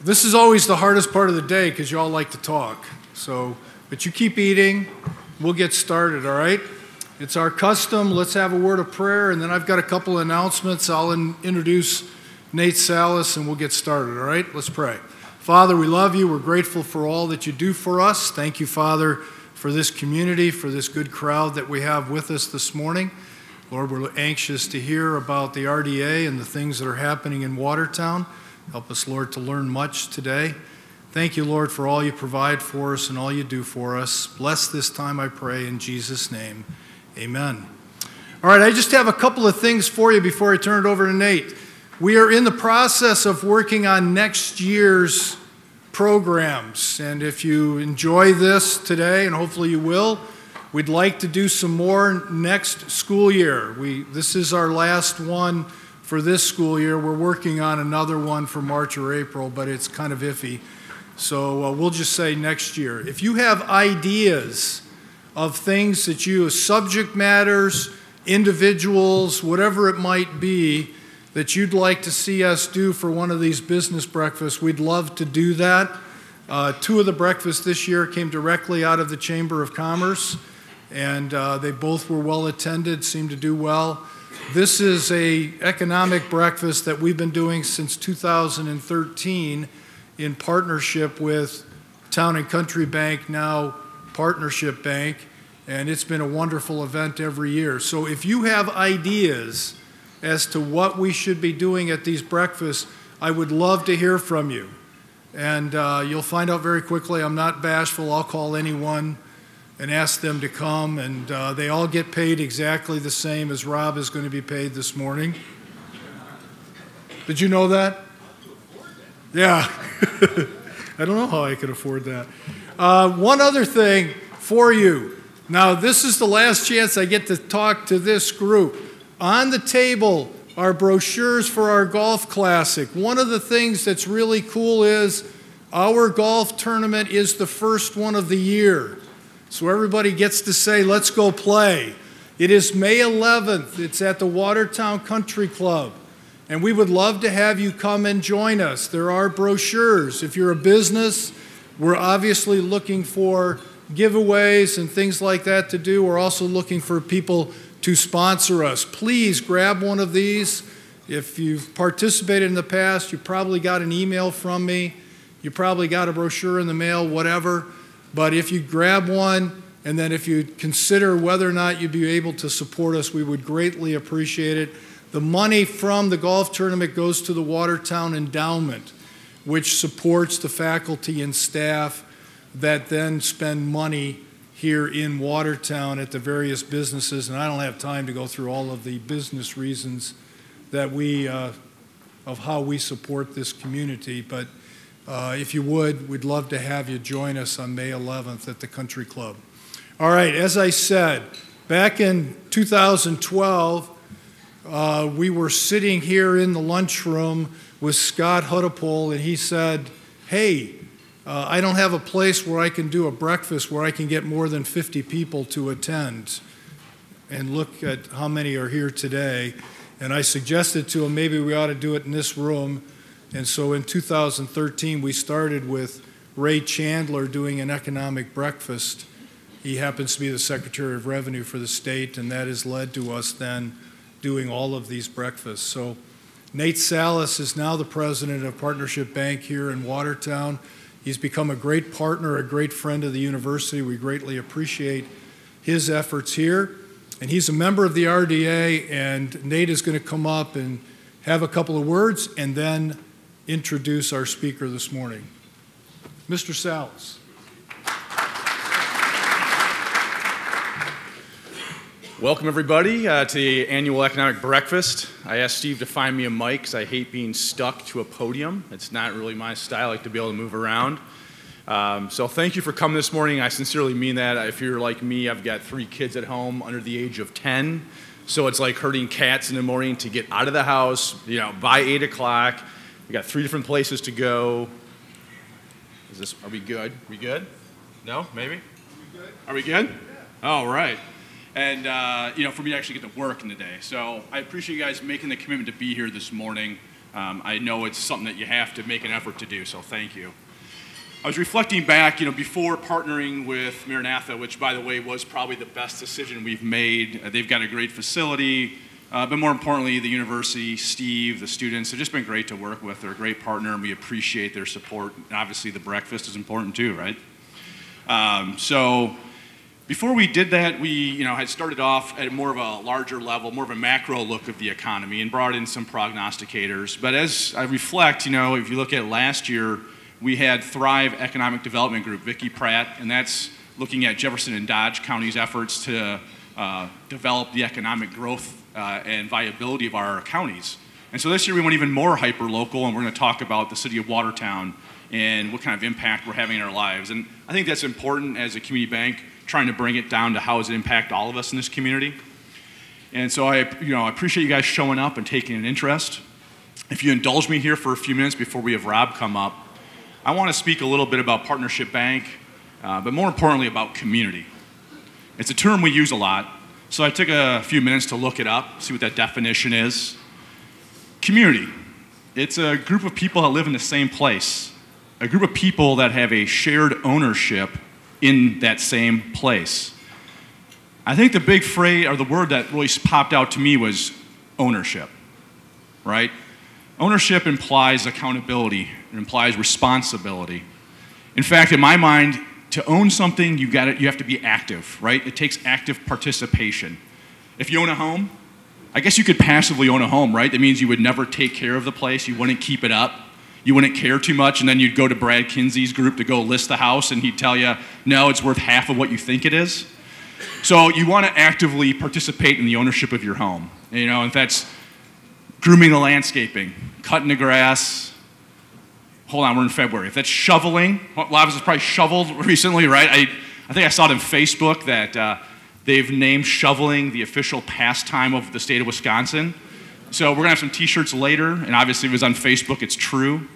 This is always the hardest part of the day because you all like to talk. But you keep eating. We'll get started, all right? It's our custom. Let's have a word of prayer, and then I've got a couple of announcements. I'll introduce Nate Salas, and we'll get started, all right? Let's pray. Father, we love you. We're grateful for all that you do for us. Thank you, Father, for this community, for this good crowd that we have with us this morning. Lord, we're anxious to hear about the RDA and the things that are happening in Watertown. Help us, Lord, to learn much today. Thank you, Lord, for all you provide for us and all you do for us. Bless this time, I pray, in Jesus' name. Amen. All right, I just have a couple of things for you before I turn it over to Nate. We are in the process of working on next year's programs, and if you enjoy this today, and hopefully you will, we'd like to do some more next school year. This is our last one for this school year. We're working on another one for March or April, but it's kind of iffy. So we'll just say next year. If you have ideas of things that you, subject matters, individuals, whatever it might be, that you'd like to see us do for one of these business breakfasts, we'd love to do that. Two of the breakfasts this year came directly out of the Chamber of Commerce, and they both were well attended, seemed to do well. This is an economic breakfast that we've been doing since 2013 in partnership with Town and Country Bank, now Partnership Bank, and it's been a wonderful event every year. So if you have ideas as to what we should be doing at these breakfasts, I would love to hear from you. And you'll find out very quickly. I'm not bashful. I'll call anyone and ask them to come, and they all get paid exactly the same as Rob is going to be paid this morning. Did you know that? Yeah. I don't know how I could afford that. One other thing for you. Now, this is the last chance I get to talk to this group. On the table are brochures for our golf classic. One of the things that's really cool is our golf tournament is the first one of the year. So everybody gets to say, let's go play. It is May 11th. It's at the Watertown Country Club. And we would love to have you come and join us. There are brochures. If you're a business, we're obviously looking for giveaways and things like that to do. We're also looking for people to sponsor us. Please grab one of these. If you've participated in the past, you probably got an email from me. You probably got a brochure in the mail, whatever. But if you grab one, and then if you consider whether or not you'd be able to support us, we would greatly appreciate it. The money from the golf tournament goes to the Watertown Endowment, which supports the faculty and staff that then spend money here in Watertown at the various businesses. And I don't have time to go through all of the business reasons that of how we support this community. But if you would, we'd love to have you join us on May 11th at the Country Club. All right, as I said, back in 2012, we were sitting here in the lunchroom with Scott Huddapole, and he said, hey, I don't have a place where I can do a breakfast where I can get more than 50 people to attend. And look at how many are here today. And I suggested to him maybe we ought to do it in this room. And so in 2013, we started with Ray Chandler doing an economic breakfast. He happens to be the Secretary of Revenue for the state, and that has led to us then doing all of these breakfasts. So Nate Salas is now the president of Partnership Bank here in Watertown. He's become a great partner, a great friend of the university. We greatly appreciate his efforts here. And he's a member of the RDA, and Nate is going to come up and have a couple of words and then introduce our speaker this morning. Mr. Salas. Welcome, everybody, to the annual economic breakfast. I asked Steve to find me a mic because I hate being stuck to a podium. It's not really my style. I like to be able to move around. So thank you for coming this morning. I sincerely mean that. If you're like me, I've got 3 kids at home under the age of 10. So it's like herding cats in the morning to get out of the house, by 8 o'clock. We got 3 different places to go. Are we good? We good? No? Maybe? Are we good? Yeah. All right. And, for me to actually get to work in the day. So I appreciate you guys making the commitment to be here this morning. I know it's something that you have to make an effort to do, so thank you. I was reflecting back, before partnering with Maranatha, which, by the way, was probably the best decision we've made. They've got a great facility, but more importantly, the university, Steve, the students have just been great to work with. They're a great partner, and we appreciate their support. And obviously, the breakfast is important too, right? So before we did that, we had started off at more of a larger level, more of a macro look of the economy, and brought in some prognosticators. But as I reflect, if you look at last year, we had Thrive Economic Development Group, Vicki Pratt, and that's looking at Jefferson and Dodge County's efforts to develop the economic growth and viability of our counties. And so this year we went even more hyper-local, and we're going to talk about the city of Watertown and what kind of impact we're having in our lives. And I think that's important as a community bank, trying to bring it down to how does it impact all of us in this community. And so I appreciate you guys showing up and taking an interest. If you indulge me here for a few minutes before we have Rob come up, I want to speak a little bit about Partnership Bank, but more importantly about community. It's a term we use a lot, so I took a few minutes to look it up, see what that definition is. Community. It's a group of people that live in the same place, a group of people that have a shared ownership in that same place. I think the big phrase, or the word that really popped out to me was ownership, right? Ownership implies accountability. It implies responsibility. In fact, in my mind, to own something, you have to be active, right? It takes active participation. If you own a home, I guess you could passively own a home, right? That means you would never take care of the place. You wouldn't keep it up. You wouldn't care too much, and then you'd go to Brad Kinsey's group to go list the house, and he'd tell you, no, it's worth half of what you think it is. So you want to actively participate in the ownership of your home. If that's grooming the landscaping, cutting the grass. Hold on, we're in February. If that's shoveling, a lot of us have probably shoveled recently, right? I think I saw it on Facebook that they've named shoveling the official pastime of the state of Wisconsin. So we're going to have some t-shirts later, and obviously if it was on Facebook, it's true.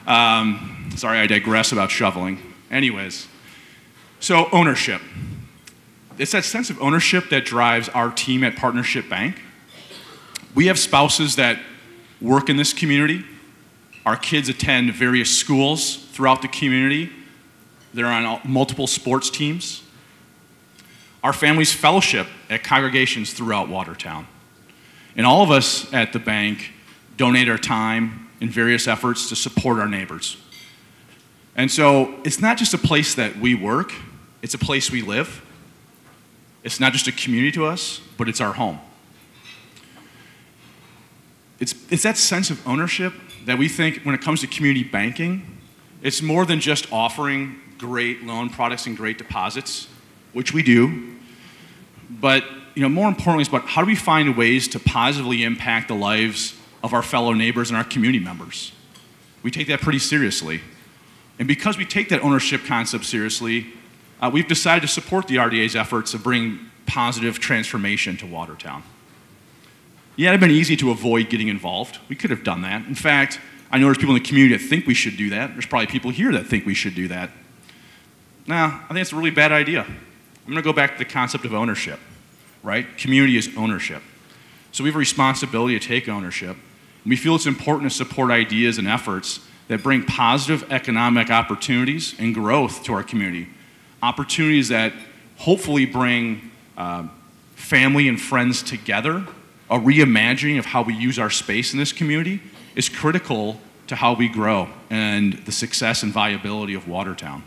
Sorry, I digress about shoveling. Anyways, so ownership. It's that sense of ownership that drives our team at Partnership Bank. We have spouses that work in this community. Our kids attend various schools throughout the community. They're on multiple sports teams. Our families fellowship at congregations throughout Watertown. And all of us at the bank donate our time in various efforts to support our neighbors. And so it's not just a place that we work, it's a place we live. It's not just a community to us, but it's our home. It's that sense of ownership that we think when it comes to community banking, it's more than just offering great loan products and great deposits, which we do, but more importantly, it's about how do we find ways to positively impact the lives of our fellow neighbors and our community members. We take that pretty seriously. And because we take that ownership concept seriously, we've decided to support the RDA's efforts to bring positive transformation to Watertown. Yeah, it'd have been easy to avoid getting involved. We could have done that. In fact, I know there's people in the community that think we should do that. There's probably people here that think we should do that. Nah, I think it's a really bad idea. I'm going to go back to the concept of ownership, right? Community is ownership. So we have a responsibility to take ownership. And we feel it's important to support ideas and efforts that bring positive economic opportunities and growth to our community. Opportunities that hopefully bring family and friends together. A reimagining of how we use our space in this community is critical to how we grow and the success and viability of Watertown.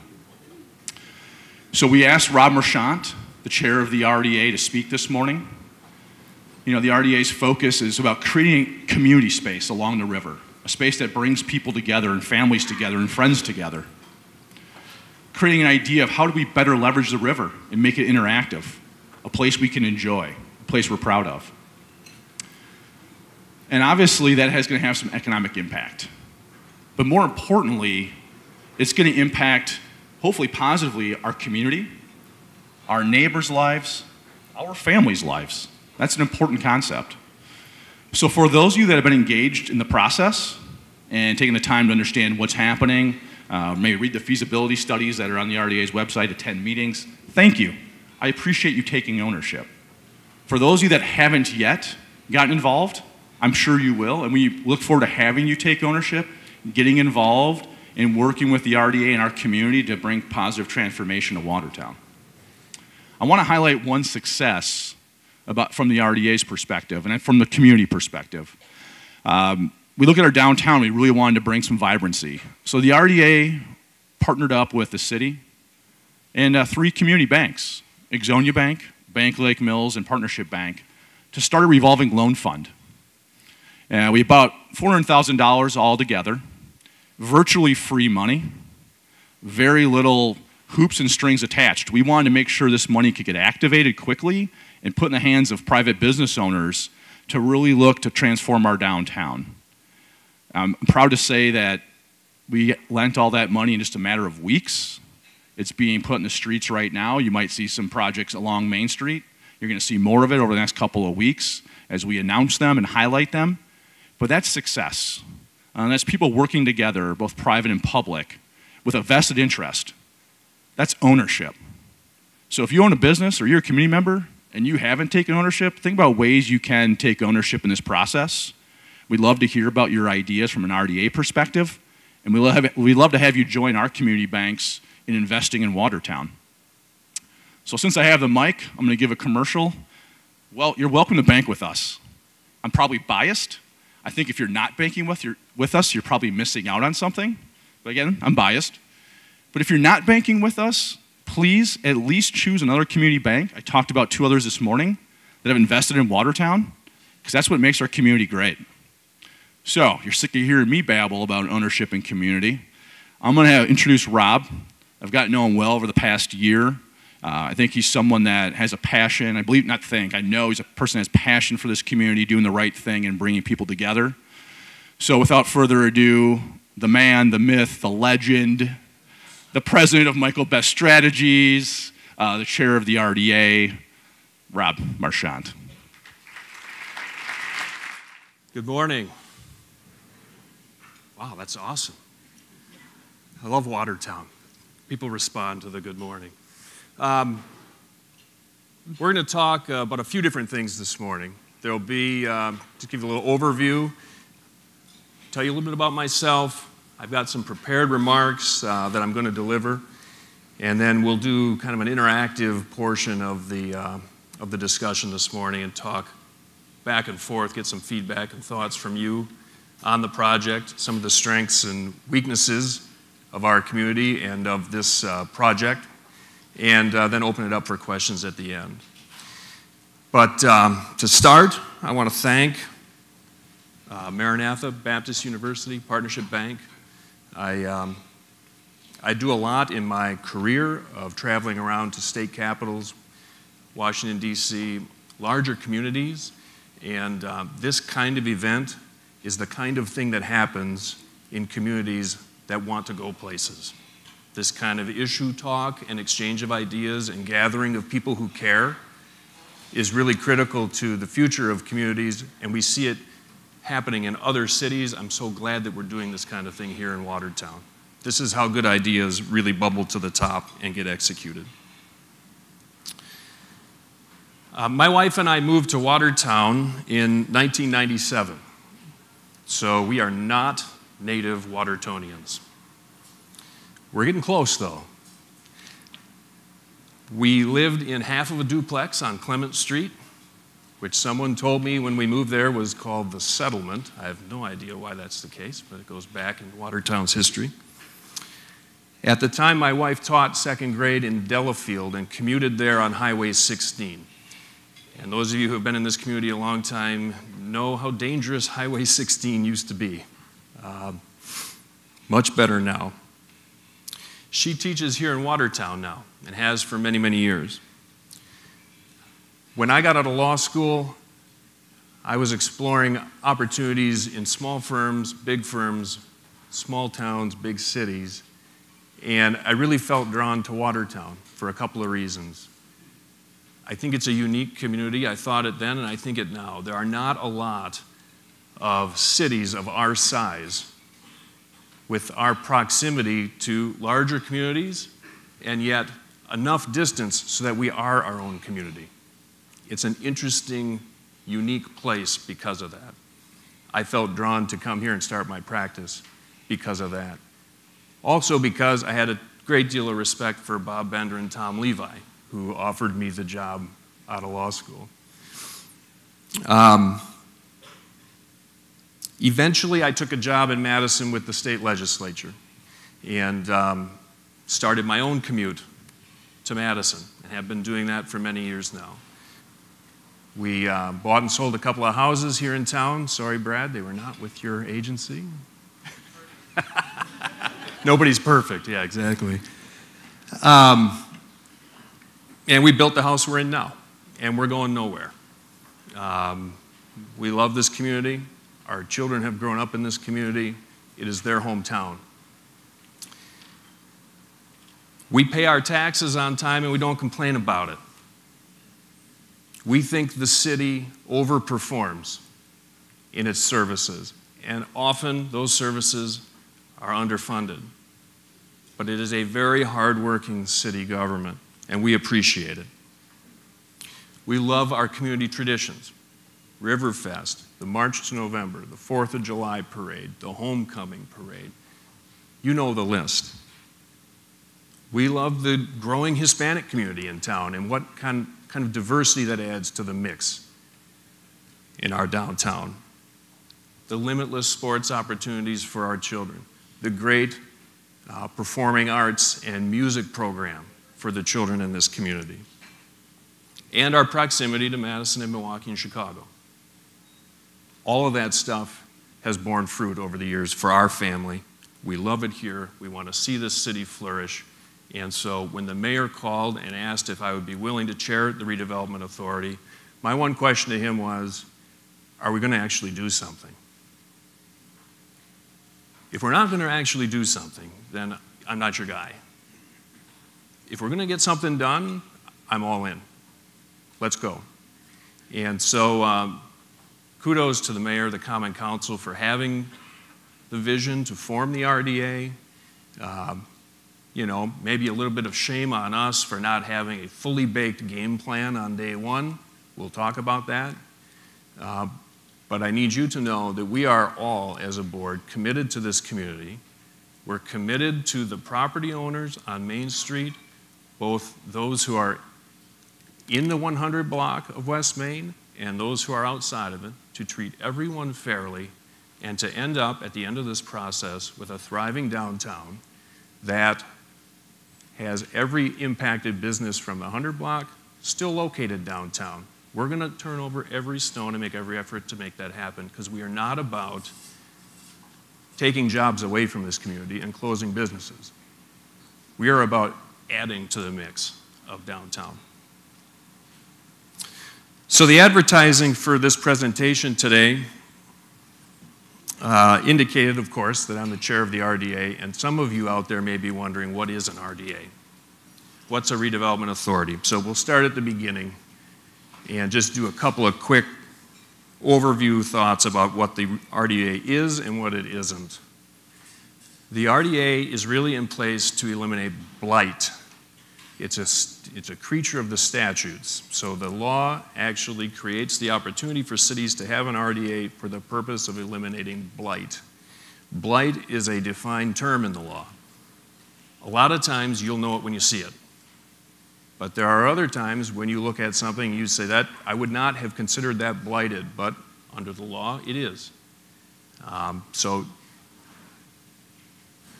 So we asked Rob Marchant, the chair of the RDA, to speak this morning. The RDA's focus is about creating community space along the river, a space that brings people together and families together and friends together. Creating an idea of how do we better leverage the river and make it interactive, a place we can enjoy, a place we're proud of. And obviously that is going to have some economic impact. But more importantly, it's going to impact, hopefully positively, our community, our neighbors' lives, our families' lives. That's an important concept. So for those of you that have been engaged in the process and taking the time to understand what's happening, maybe read the feasibility studies that are on the RDA's website, attend meetings, thank you. I appreciate you taking ownership. For those of you that haven't yet gotten involved, I'm sure you will, and we look forward to having you take ownership, getting involved, and working with the RDA and our community to bring positive transformation to Watertown. I want to highlight one success from the RDA's perspective and from the community perspective. We look at our downtown, we really wanted to bring some vibrancy. So the RDA partnered up with the city and 3 community banks, Ixonia Bank, Bank Lake Mills, and Partnership Bank, to start a revolving loan fund. We about $400,000 all together, virtually free money, very little hoops and strings attached. We wanted to make sure this money could get activated quickly and put in the hands of private business owners to really look to transform our downtown. I'm proud to say that we lent all that money in just a matter of weeks. It's being put in the streets right now. You might see some projects along Main Street. You're going to see more of it over the next couple of weeks as we announce them and highlight them. But that's success. That's people working together, both private and public, with a vested interest. That's ownership. So if you own a business or you're a community member and you haven't taken ownership, think about ways you can take ownership in this process. We'd love to hear about your ideas from an RDA perspective, and we'd love to have you join our community banks in investing in Watertown. So since I have the mic, I'm going to give a commercial. Well, you're welcome to bank with us. I'm probably biased. I think if you're not banking with us, you're probably missing out on something. But again, I'm biased. But if you're not banking with us, please at least choose another community bank. I talked about 2 others this morning that have invested in Watertown, because that's what makes our community great. So, you're sick of hearing me babble about ownership and community. I'm going to introduce Rob. I've gotten to know him well over the past year. I think he's someone that has a passion. I know he's a person that has passion for this community, doing the right thing and bringing people together. So without further ado, the man, the myth, the legend, the president of Michael Best Strategies, the chair of the RDA, Rob Marchant. Good morning. Wow, that's awesome. I love Watertown. People respond to the good morning. We're going to talk about a few different things this morning. There'll be, to give you a little overview, tell you a little bit about myself. I've got some prepared remarks that I'm going to deliver, and then we'll do kind of an interactive portion of the discussion this morning and talk back and forth, get some feedback and thoughts from you on the project, some of the strengths and weaknesses of our community and of this project, and then open it up for questions at the end. But to start, I want to thank Maranatha Baptist University Partnership Bank. I do a lot in my career of traveling around to state capitals, Washington, D.C., larger communities, and this kind of event is the kind of thing that happens in communities that want to go places. This kind of issue talk and exchange of ideas and gathering of people who care is really critical to the future of communities, and we see it happening in other cities. I'm so glad that we're doing this kind of thing here in Watertown. This is how good ideas really bubble to the top and get executed. My wife and I moved to Watertown in 1997, so we are not native Watertonians. We're getting close, though. We lived in half of a duplex on Clement Street, which someone told me when we moved there was called the Settlement. I have no idea why that's the case, but it goes back in Watertown's history. At the time, my wife taught second grade in Delafield and commuted there on Highway 16. And those of you who have been in this community a long time know how dangerous Highway 16 used to be. Much better now. She teaches here in Watertown now and has for many, many years. When I got out of law school, I was exploring opportunities in small firms, big firms, small towns, big cities, and I really felt drawn to Watertown for a couple of reasons. I think it's a unique community. I thought it then, and I think it now. There are not a lot of cities of our size with our proximity to larger communities and yet enough distance so that we are our own community. It's an interesting, unique place because of that. I felt drawn to come here and start my practice because of that. Also because I had a great deal of respect for Bob Bender and Tom Levi, who offered me the job out of law school. Eventually, I took a job in Madison with the state legislature and started my own commute to Madison, and have been doing that for many years now. We bought and sold a couple of houses here in town. Sorry, Brad, they were not with your agency. Nobody's perfect, yeah, exactly. And we built the house we're in now, and we're going nowhere. We love this community. Our children have grown up in this community. It is their hometown. We pay our taxes on time and we don't complain about it. We think the city overperforms in its services, and often those services are underfunded. But it is a very hardworking city government, and we appreciate it. We love our community traditions. Riverfest, the March to November, the 4th of July parade, the homecoming parade. You know the list. We love the growing Hispanic community in town and what kind of diversity that adds to the mix in our downtown. The limitless sports opportunities for our children. The great performing arts and music program for the children in this community. And our proximity to Madison and Milwaukee and Chicago. All of that stuff has borne fruit over the years for our family. We love it here. We want to see this city flourish. And so when the mayor called and asked if I would be willing to chair the Redevelopment Authority, my one question to him was, are we going to actually do something? If we're not going to actually do something, then I'm not your guy. If we're going to get something done, I'm all in. Let's go. And so kudos to the mayor, the Common Council for having the vision to form the RDA. You know, maybe a little bit of shame on us for not having a fully baked game plan on day one. We'll talk about that. But I need you to know that we are all, as a board, committed to this community. We're committed to the property owners on Main Street, both those who are in the 100 block of West Main and those who are outside of it, to treat everyone fairly and to end up at the end of this process with a thriving downtown that has every impacted business from the 100 block still located downtown. We're going to turn over every stone and make every effort to make that happen, because we are not about taking jobs away from this community and closing businesses. We are about adding to the mix of downtown. So the advertising for this presentation today indicated, of course, that I'm the chair of the RDA, and some of you out there may be wondering, what is an RDA? What's a redevelopment authority? So we'll start at the beginning and just do a couple of quick overview thoughts about what the RDA is and what it isn't. The RDA is really in place to eliminate blight. It's a creature of the statutes. So the law actually creates the opportunity for cities to have an RDA for the purpose of eliminating blight. Blight is a defined term in the law. A lot of times you'll know it when you see it. But there are other times when you look at something and you say, that I would not have considered that blighted, but under the law it is. So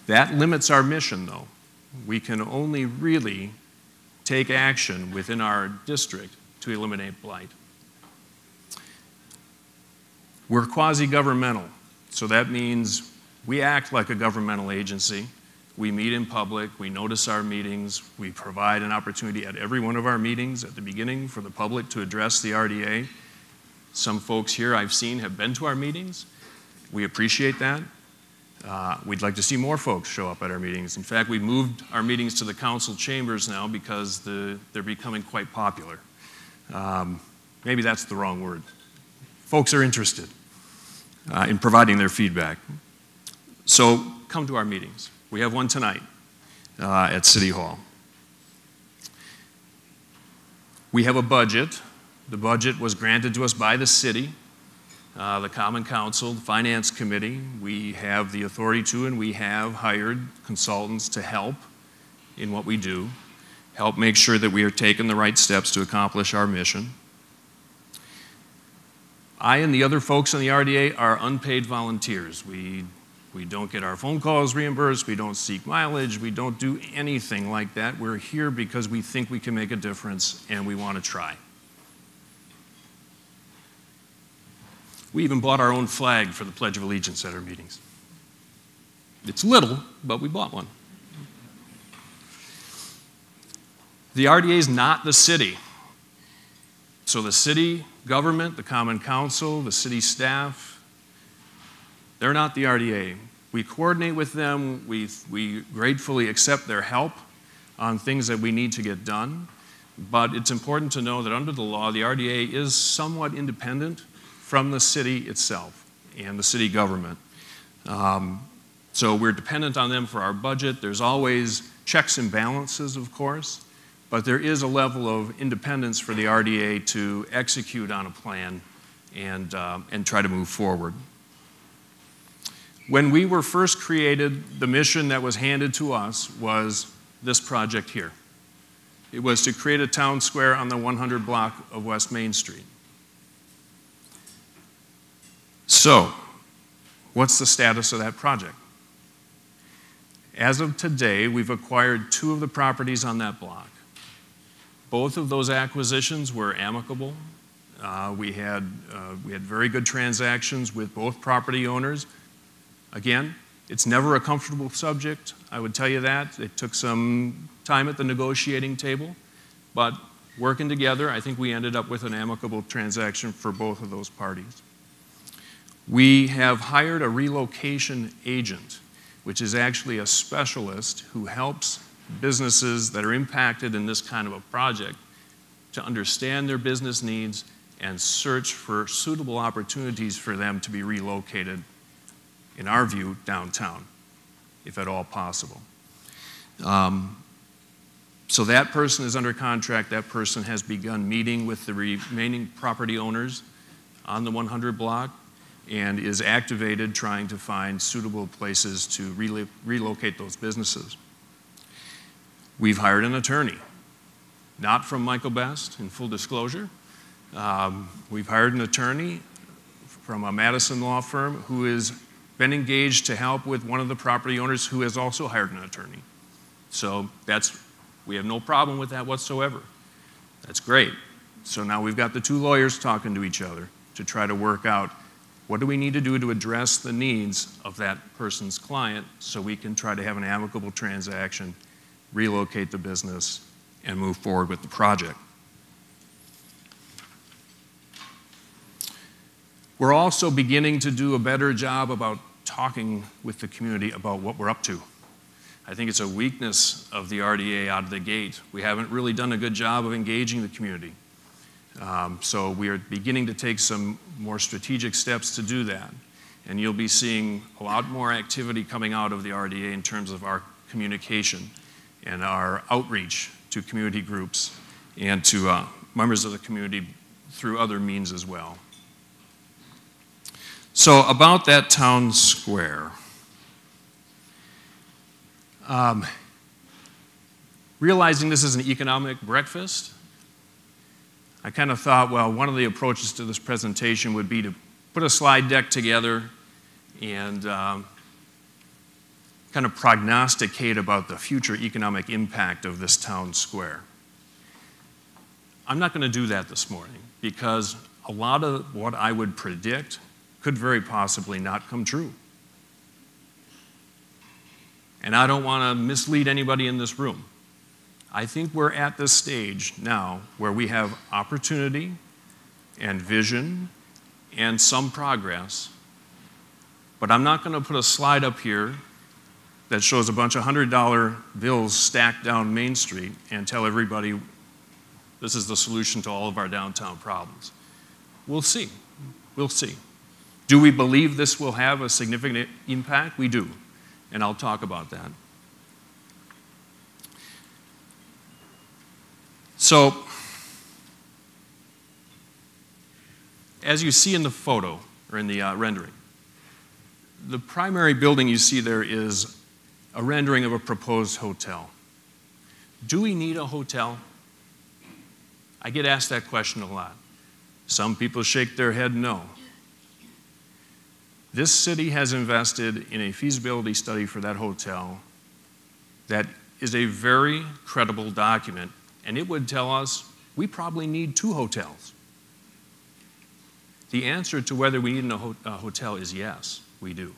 that limits our mission, though. We can only really take action within our district to eliminate blight. We're quasi-governmental, so that means we act like a governmental agency. We meet in public, we notice our meetings, we provide an opportunity at every one of our meetings at the beginning for the public to address the RDA. Some folks here I've seen have been to our meetings. We appreciate that. We'd like to see more folks show up at our meetings. In fact, we moved our meetings to the council chambers now because they're becoming quite popular. Maybe that's the wrong word. Folks are interested in providing their feedback. So come to our meetings. We have one tonight at City Hall. We have a budget. The budget was granted to us by the city. the Common Council, the Finance Committee, we have the authority to, and we have hired consultants to help in what we do, help make sure that we are taking the right steps to accomplish our mission. I and the other folks on the RDA are unpaid volunteers. We don't get our phone calls reimbursed, we don't seek mileage, we don't do anything like that. We're here because we think we can make a difference and we want to try. We even bought our own flag for the Pledge of Allegiance at our meetings. It's little, but we bought one. The RDA is not the city. So the city government, the Common Council, the city staff, they're not the RDA. We coordinate with them. We gratefully accept their help on things that we need to get done. But it's important to know that under the law, the RDA is somewhat independent from the city itself and the city government. So we're dependent on them for our budget. There's always checks and balances, of course, but there is a level of independence for the RDA to execute on a plan and try to move forward. When we were first created, the mission that was handed to us was this project here. It was to create a town square on the 100 block of West Main Street. So, what's the status of that project? As of today, we've acquired 2 of the properties on that block. Both of those acquisitions were amicable. We had very good transactions with both property owners. Again, it's never a comfortable subject, I would tell you that. It took some time at the negotiating table, but working together, I think we ended up with an amicable transaction for both of those parties. We have hired a relocation agent, which is actually a specialist who helps businesses that are impacted in this kind of a project to understand their business needs and search for suitable opportunities for them to be relocated, in our view, downtown, if at all possible. So that person is under contract. That person has begun meeting with the remaining property owners on the 100 block and is activated trying to find suitable places to relocate those businesses. We've hired an attorney, not from Michael Best, in full disclosure. We've hired an attorney from a Madison law firm who has been engaged to help with one of the property owners who has also hired an attorney. So we have no problem with that whatsoever. That's great. So now we've got the 2 lawyers talking to each other to try to work out what do we need to do to address the needs of that person's client so we can try to have an amicable transaction, relocate the business, and move forward with the project. We're also beginning to do a better job about talking with the community about what we're up to. I think it's a weakness of the RDA out of the gate. We haven't really done a good job of engaging the community. So we are beginning to take some more strategic steps to do that. And you'll be seeing a lot more activity coming out of the RDA in terms of our communication and our outreach to community groups and to members of the community through other means as well. So about that town square. Realizing this is an economic breakfast, I kind of thought, well, one of the approaches to this presentation would be to put a slide deck together and kind of prognosticate about the future economic impact of this town square. I'm not going to do that this morning because a lot of what I would predict could very possibly not come true. And I don't want to mislead anybody in this room. I think we're at this stage now where we have opportunity and vision and some progress, but I'm not going to put a slide up here that shows a bunch of $100 bills stacked down Main Street and tell everybody this is the solution to all of our downtown problems. We'll see. We'll see. Do we believe this will have a significant impact? We do, and I'll talk about that. So, as you see in the photo, or in the rendering. The primary building you see there is a rendering of a proposed hotel. Do we need a hotel? I get asked that question a lot. Some people shake their head no. This city has invested in a feasibility study for that hotel that is a very credible document, and it would tell us we probably need 2 hotels. The answer to whether we need a hotel is yes, we do.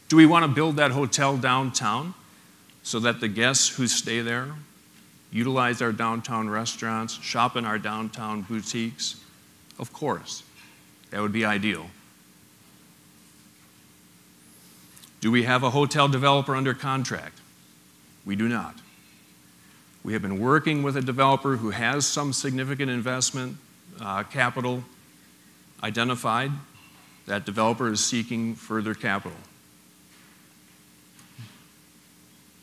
Do we want to build that hotel downtown so that the guests who stay there utilize our downtown restaurants, shop in our downtown boutiques? Of course. That would be ideal. Do we have a hotel developer under contract? We do not. We have been working with a developer who has some significant investment capital identified. That developer is seeking further capital.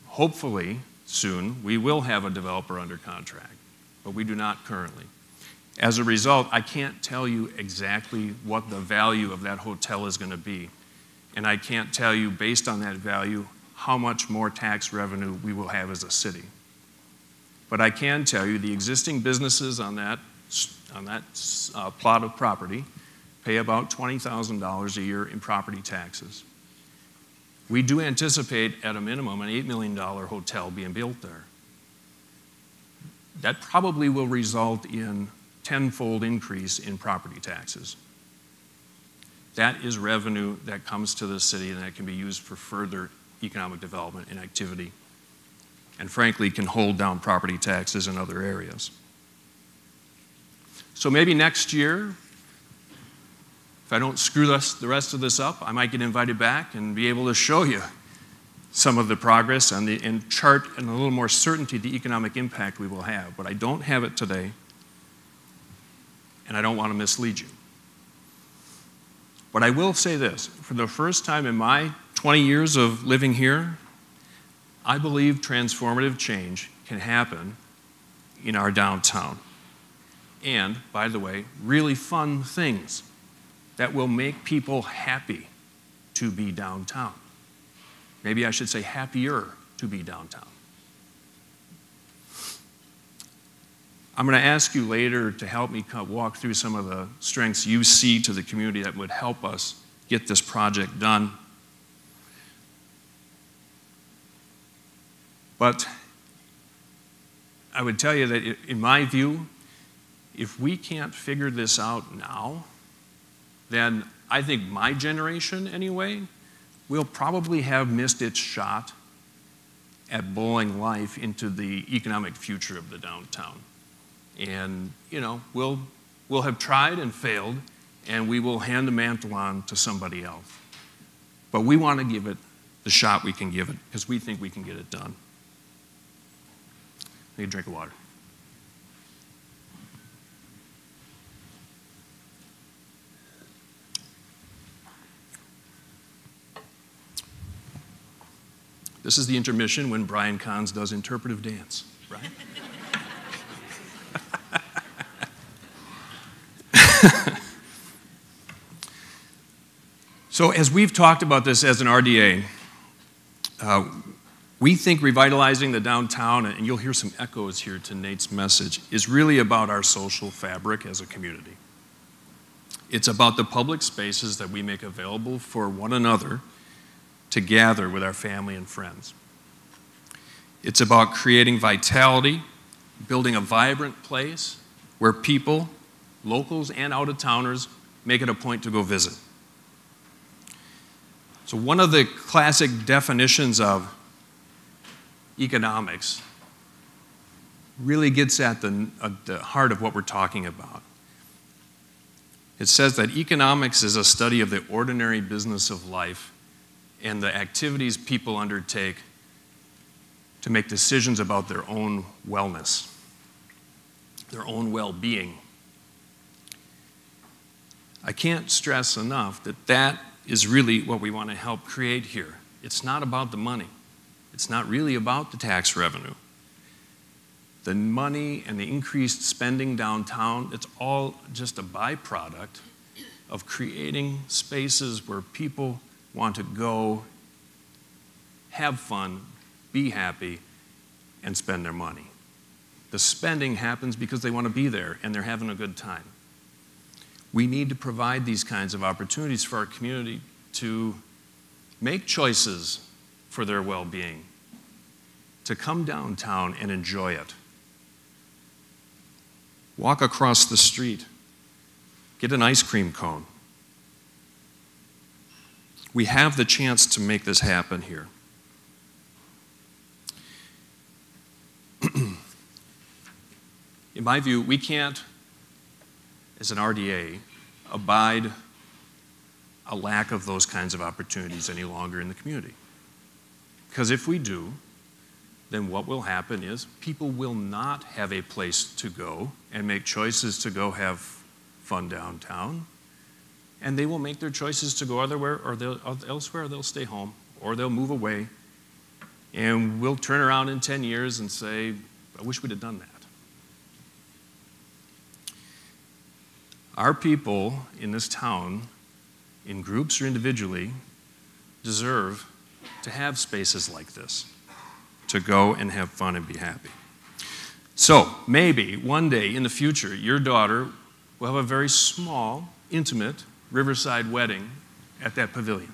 Hopefully, soon, we will have a developer under contract, but we do not currently. As a result, I can't tell you exactly what the value of that hotel is going to be, and I can't tell you, based on that value, how much more tax revenue we will have as a city. But I can tell you the existing businesses on that plot of property pay about $20,000 a year in property taxes. We do anticipate, at a minimum, an $8 million hotel being built there. That probably will result in tenfold increase in property taxes. That is revenue that comes to the city and that can be used for further economic development and activity, and frankly can hold down property taxes in other areas. So maybe next year, if I don't screw the rest of this up, I might get invited back and be able to show you some of the progress and chart in a little more certainty the economic impact we will have. But I don't have it today, and I don't want to mislead you. But I will say this, for the first time in my 20 years of living here, I believe transformative change can happen in our downtown. And, by the way, really fun things that will make people happy to be downtown. Maybe I should say happier to be downtown. I'm going to ask you later to help me walk through some of the strengths you see to the community that would help us get this project done. But I would tell you that in my view, if we can't figure this out now, then I think my generation, anyway, will probably have missed its shot at bowling life into the economic future of the downtown. And, you know, we'll have tried and failed, and we will hand the mantle on to somebody else. But we want to give it the shot we can give it, because we think we can get it done. Take a drink of water. This is the intermission when Brian Kahns does interpretive dance, right? So as we've talked about this as an RDA, we think revitalizing the downtown, and you'll hear some echoes here to Nate's message, is really about our social fabric as a community. It's about the public spaces that we make available for one another to gather with our family and friends. It's about creating vitality, building a vibrant place where people, locals and out-of-towners, make it a point to go visit. So one of the classic definitions of economics really gets at the heart of what we're talking about. It says that economics is a study of the ordinary business of life and the activities people undertake to make decisions about their own wellness, their own well-being. I can't stress enough that that is really what we want to help create here. It's not about the money. It's not really about the tax revenue. The money and the increased spending downtown, it's all just a byproduct of creating spaces where people want to go, have fun, be happy, and spend their money. The spending happens because they want to be there and they're having a good time. We need to provide these kinds of opportunities for our community to make choices for their well-being, to come downtown and enjoy it. Walk across the street, get an ice cream cone. We have the chance to make this happen here. In my view, we can't, as an RDA, abide a lack of those kinds of opportunities any longer in the community. Because if we do, then what will happen is people will not have a place to go and make choices to go have fun downtown, and they will make their choices to go elsewhere, or they'll stay home, or they'll move away, and we'll turn around in 10 years and say, I wish we'd have done that. Our people in this town, in groups or individually, deserve to have spaces like this, to go and have fun and be happy. So maybe one day in the future, your daughter will have a very small, intimate riverside wedding at that pavilion.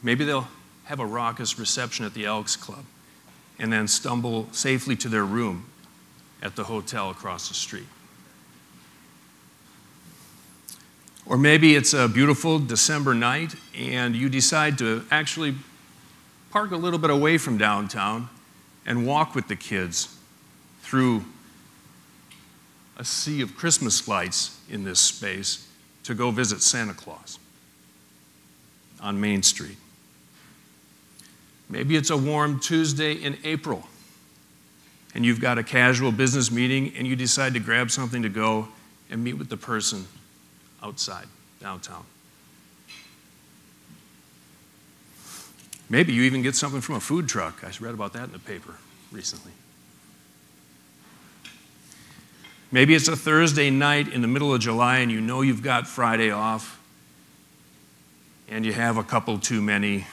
Maybe they'll have a raucous reception at the Elks Club and then stumble safely to their room at the hotel across the street. Or maybe it's a beautiful December night and you decide to actually park a little bit away from downtown and walk with the kids through a sea of Christmas lights in this space to go visit Santa Claus on Main Street. Maybe it's a warm Tuesday in April and you've got a casual business meeting and you decide to grab something to go and meet with the person outside downtown. Maybe you even get something from a food truck. I read about that in the paper recently. Maybe it's a Thursday night in the middle of July and you know you've got Friday off and you have a couple too many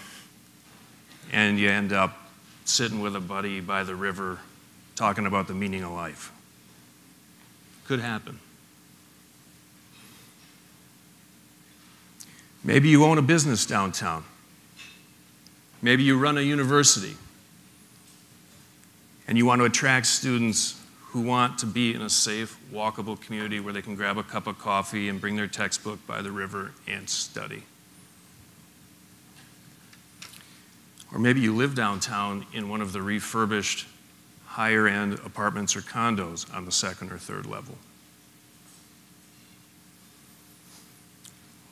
and you end up sitting with a buddy by the river talking about the meaning of life. Could happen. Maybe you own a business downtown. Maybe you run a university and you want to attract students who want to be in a safe, walkable community where they can grab a cup of coffee and bring their textbook by the river and study. Or maybe you live downtown in one of the refurbished higher-end apartments or condos on the second or third level.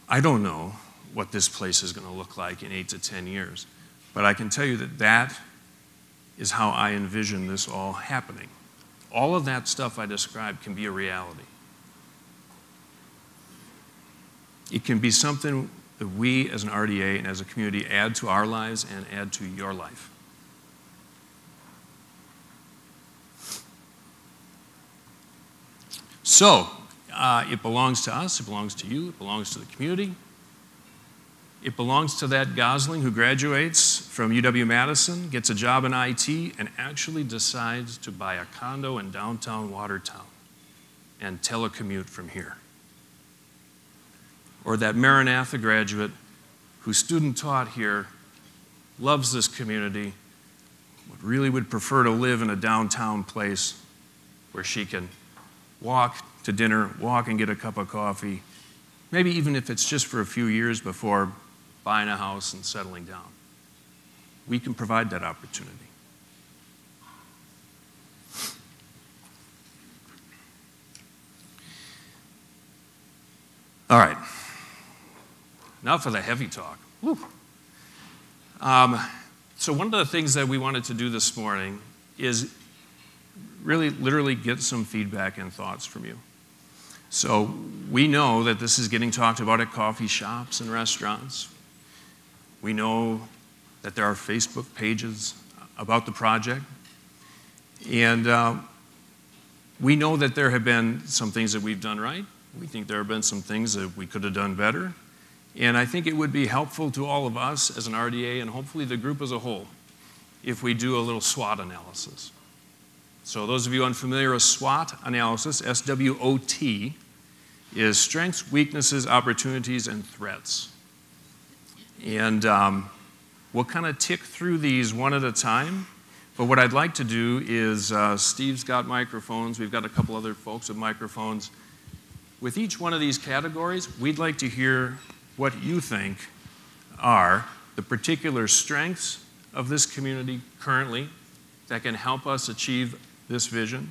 I don't know what this place is going to look like in 8 to 10 years, but I can tell you that that is how I envision this all happening. All of that stuff I described can be a reality. It can be something that we as an RDA and as a community add to our lives and add to your life. So, it belongs to us, it belongs to you, it belongs to the community. It belongs to that Gosling who graduates from UW-Madison, gets a job in IT, and actually decides to buy a condo in downtown Watertown and telecommute from here. Or that Maranatha graduate who student taught here, loves this community, but really would prefer to live in a downtown place where she can walk to dinner, walk and get a cup of coffee, maybe even if it's just for a few years before buying a house and settling down. We can provide that opportunity. All right. Now for the heavy talk. Woo. So one of the things that we wanted to do this morning is really literally get some feedback and thoughts from you. So we know that this is getting talked about at coffee shops and restaurants. We know that there are Facebook pages about the project. And we know that there have been some things that we've done right. We think there have been some things that we could have done better. And I think it would be helpful to all of us as an RDA and hopefully the group as a whole if we do a little SWOT analysis. So those of you unfamiliar with SWOT analysis, S.W.O.T, is strengths, weaknesses, opportunities, and threats. And we'll kind of tick through these one at a time. But what I'd like to do is, Steve's got microphones. We've got a couple other folks with microphones. With each one of these categories, we'd like to hear what you think are the particular strengths of this community currently that can help us achieve this vision.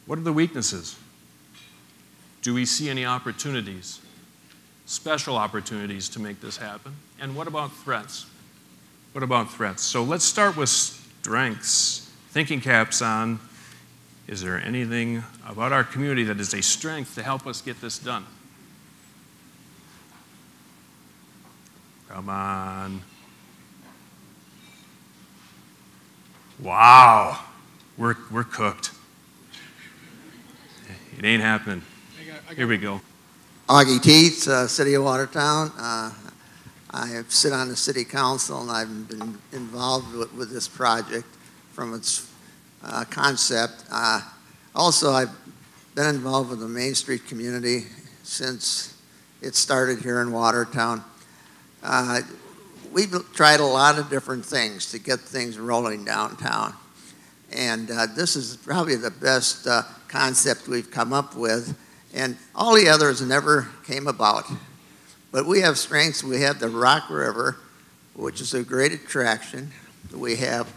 What are the weaknesses? Do we see any opportunities, special opportunities to make this happen? And what about threats? What about threats? So let's start with strengths. Thinking caps on. Is there anything about our community that is a strength to help us get this done? Come on. Wow. We're cooked. It ain't happening. Here we go. Augie Teets, City of Watertown. I sit on the City Council, and I've been involved with this project from its concept. Also, I've been involved with the Main Street community since it started here in Watertown. We've tried a lot of different things to get things rolling downtown. And this is probably the best concept we've come up with. And all the others never came about. But we have strengths. We have the Rock River, which is a great attraction. We have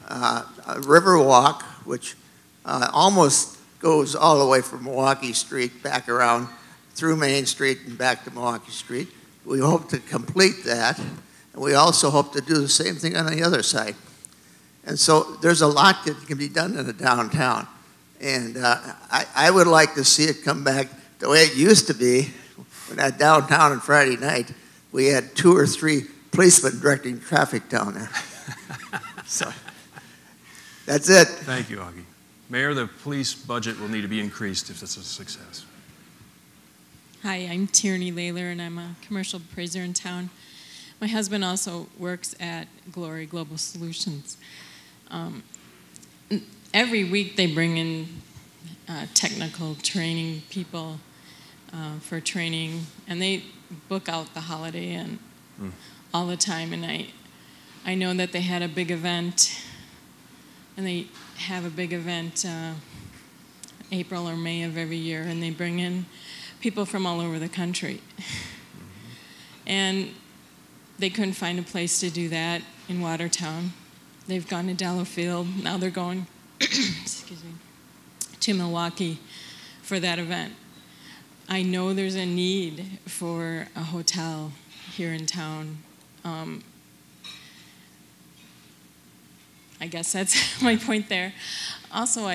a river walk, which almost goes all the way from Milwaukee Street back around through Main Street and back to Milwaukee Street. We hope to complete that. And we also hope to do the same thing on the other side. And so there's a lot that can be done in the downtown. And I would like to see it come back the way it used to be. When at downtown on Friday night, we had 2 or 3 policemen directing traffic down there. So that's it. Thank you, Augie. Mayor, the police budget will need to be increased if this is a success. Hi, I'm Tierney Layler, and I'm a commercial appraiser in town. My husband also works at Glory Global Solutions. Every week they bring in technical training people for training, and they book out the holiday and all the time. And I know that they had a big event, and they have a big event April or May of every year, and they bring in people from all over the country. And they couldn't find a place to do that in Watertown. They've gone to Delafield. Now they're going excuse me, to Milwaukee for that event. I know there's a need for a hotel here in town. I guess that's my point there. Also,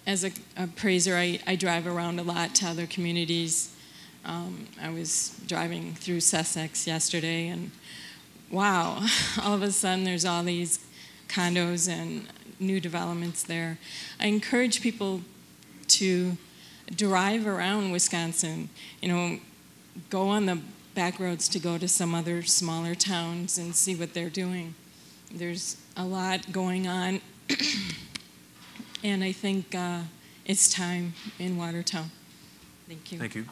as an appraiser, I drive around a lot to other communities. I was driving through Sussex yesterday, and wow, all of a sudden there's all these condos and new developments there. I encourage people to drive around Wisconsin, go on the back roads to go to some other smaller towns and see what they're doing. There's a lot going on, and I think it's time in Watertown. Thank you. Thank you.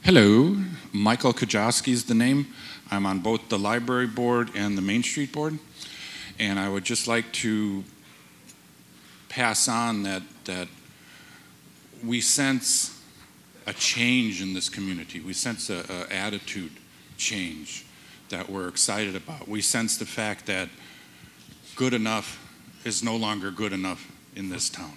Hello, Michael Kajowski is the name. I'm on both the library board and the Main Street board. And I would just like to pass on that we sense a change in this community. We sense an attitude change that we're excited about. We sense the fact that good enough is no longer good enough in this town.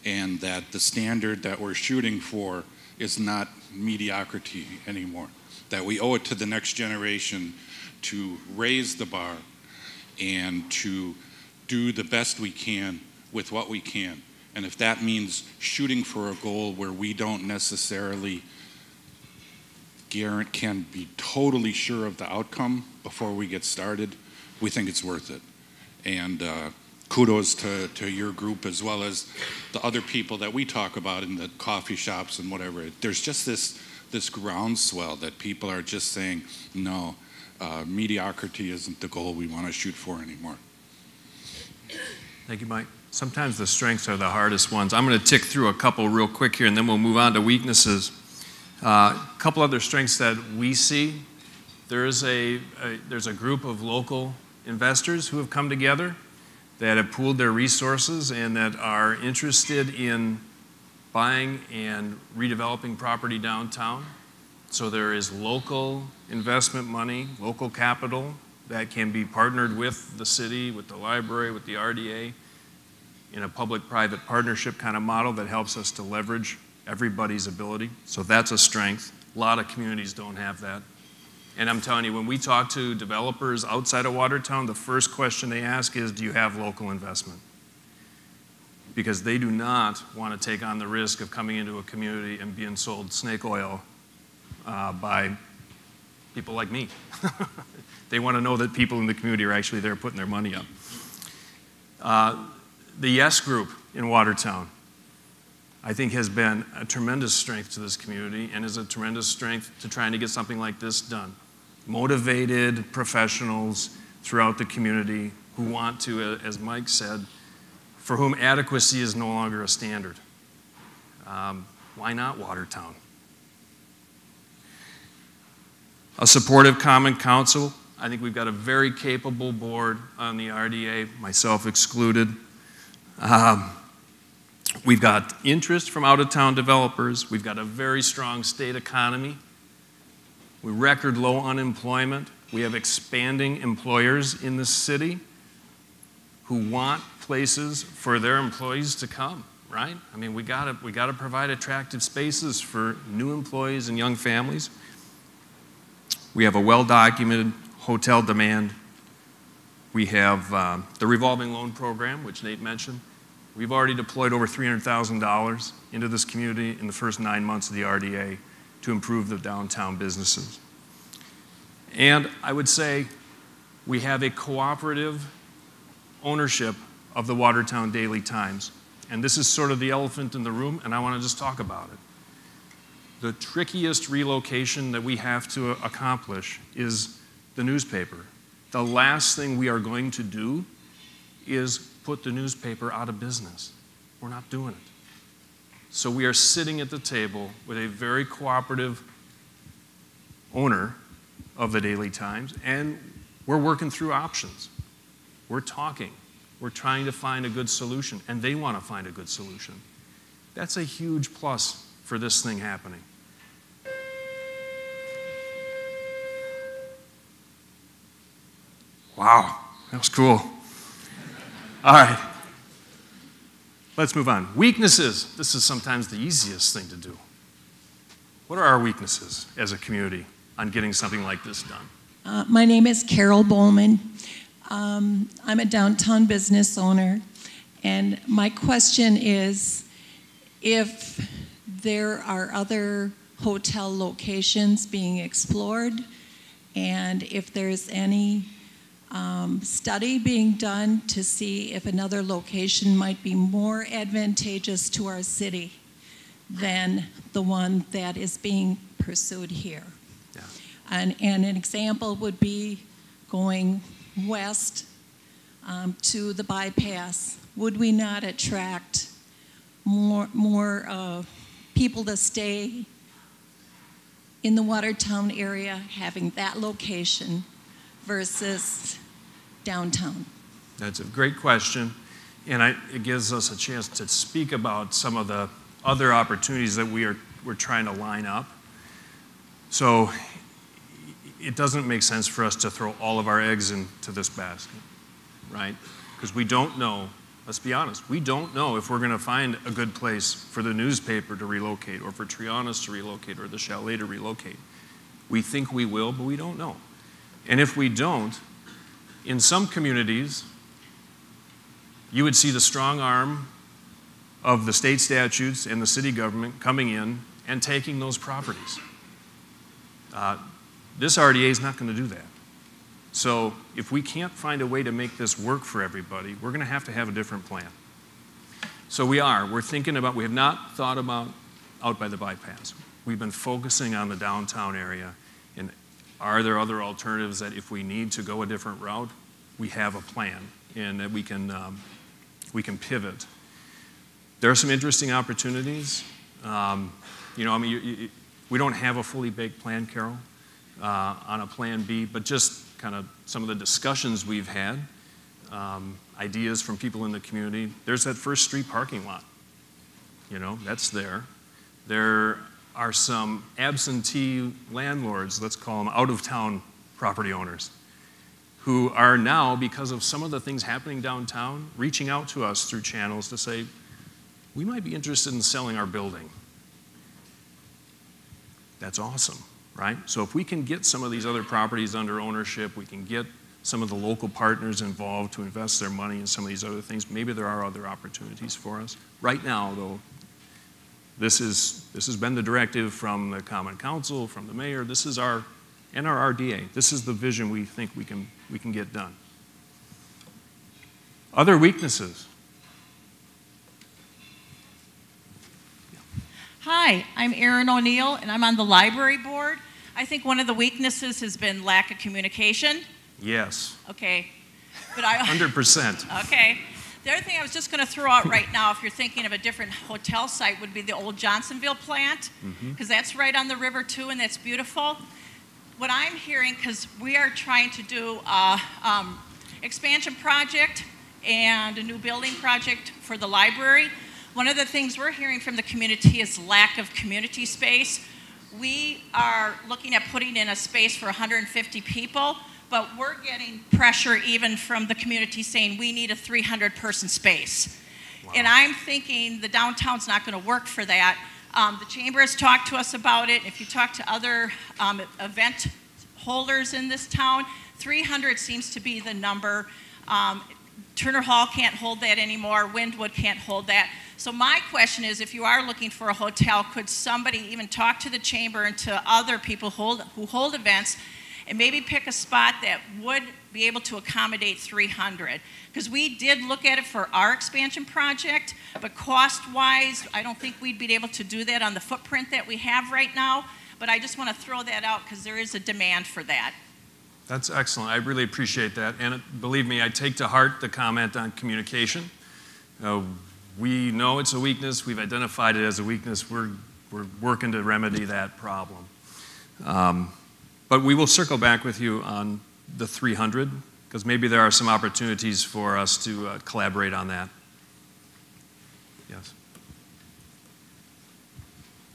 And that the standard that we're shooting for is not mediocrity anymore. That we owe it to the next generation to raise the bar and to do the best we can with what we can. And if that means shooting for a goal where we don't necessarily can be totally sure of the outcome before we get started, we think it's worth it. And kudos to your group as well as the other people that we talk about in the coffee shops and whatever. There's just this groundswell that people are just saying, no, mediocrity isn't the goal we want to shoot for anymore. Thank you, Mike. Sometimes the strengths are the hardest ones. I'm going to tick through a couple real quick here, and then we'll move on to weaknesses. A couple other strengths that we see. There's a group of local investors who have come together that have pooled their resources and that are interested in buying and redeveloping property downtown. So there is local investment money, local capital that can be partnered with the city, with the library, with the RDA in a public-private partnership kind of model that helps us to leverage everybody's ability. So that's a strength. A lot of communities don't have that. And I'm telling you, when we talk to developers outside of Watertown, the first question they ask is, do you have local investment? Because they do not want to take on the risk of coming into a community and being sold snake oil by people like me. They want to know that people in the community are actually there putting their money up. The Yes Group in Watertown, I think, has been a tremendous strength to this community and is a tremendous strength to trying to get something like this done. Motivated professionals throughout the community who want to, as Mike said, for whom adequacy is no longer a standard. Why not Watertown? A supportive common council. I think we've got a very capable board on the RDA, myself excluded. We've got interest from out-of-town developers. We've got a very strong state economy. We record low unemployment. We have expanding employers in the city who want places for their employees to come, right? I mean, we gotta provide attractive spaces for new employees and young families. We have a well-documented hotel demand. We have the revolving loan program, which Nate mentioned. We've already deployed over $300,000 into this community in the first 9 months of the RDA to improve the downtown businesses. And I would say we have a cooperative ownership of the Watertown Daily Times. And this is sort of the elephant in the room, and I want to just talk about it. The trickiest relocation that we have to accomplish is the newspaper. The last thing we are going to do is put the newspaper out of business. We're not doing it. So we are sitting at the table with a very cooperative owner of the Daily Times, and we're working through options. We're talking. We're trying to find a good solution, and they want to find a good solution. That's a huge plus for this thing happening. Wow, that was cool. All right, let's move on. Weaknesses. This is sometimes the easiest thing to do. What are our weaknesses as a community on getting something like this done? My name is Carol Bowman. I'm a downtown business owner, and my question is, if there are other hotel locations being explored, and if there's any study being done to see if another location might be more advantageous to our city than the one that is being pursued here. Yeah. And an example would be going west to the bypass. Would we not attract more people to stay in the Watertown area having that location versus downtown? That's a great question, and it gives us a chance to speak about some of the other opportunities that we're trying to line up. So it doesn't make sense for us to throw all of our eggs into this basket, right? Because we don't know, let's be honest, we don't know if we're going to find a good place for the newspaper to relocate or for Triana's to relocate or the chalet to relocate. We think we will, but we don't know. And if we don't, in some communities, you would see the strong arm of the state statutes and the city government coming in and taking those properties. This RDA is not going to do that. So if we can't find a way to make this work for everybody, we're going to have a different plan. So we're thinking about, we have not thought about out by the bypass. We've been focusing on the downtown area, and are there other alternatives that if we need to go a different route, we have a plan and that we can pivot. There are some interesting opportunities. We don't have a fully baked plan, Carol, on a plan B, but just kind of some of the discussions we've had, ideas from people in the community. There's that First Street parking lot. That's there. There are some absentee landlords, let's call them out-of-town property owners, who are now, because of some of the things happening downtown, reaching out to us through channels to say, we might be interested in selling our building. That's awesome, right? So if we can get some of these other properties under ownership, we can get some of the local partners involved to invest their money in some of these other things, maybe there are other opportunities for us. Right now, though, this has been the directive from the Common Council, from the mayor. This is our RDA. This is the vision we think we can get done. Other weaknesses. Hi, I'm Erin O'Neill, and I'm on the library board. I think one of the weaknesses has been lack of communication. Yes. Okay. 100%. Okay. The other thing I was just going to throw out right now, if you're thinking of a different hotel site, would be the old Johnsonville plant, because that's right on the river too, and that's beautiful. What I'm hearing, because we are trying to do an expansion project and a new building project for the library, one of the things we're hearing from the community is lack of community space. We are looking at putting in a space for 150 people, but we're getting pressure even from the community saying we need a 300-person space. Wow. And I'm thinking the downtown's not going to work for that. The chamber has talked to us about it. If you talk to other event holders in this town, 300 seems to be the number. Turner Hall can't hold that anymore. Windwood can't hold that. So my question is, if you are looking for a hotel, could somebody even talk to the chamber and to other people who hold events and maybe pick a spot that would be able to accommodate 300? Because we did look at it for our expansion project, but cost-wise, I don't think we'd be able to do that on the footprint that we have right now. But I just want to throw that out because there is a demand for that. That's excellent. I really appreciate that. And believe me, I take to heart the comment on communication. We know it's a weakness. We've identified it as a weakness. We're working to remedy that problem. But we will circle back with you on the 300, because maybe there are some opportunities for us to collaborate on that. Yes.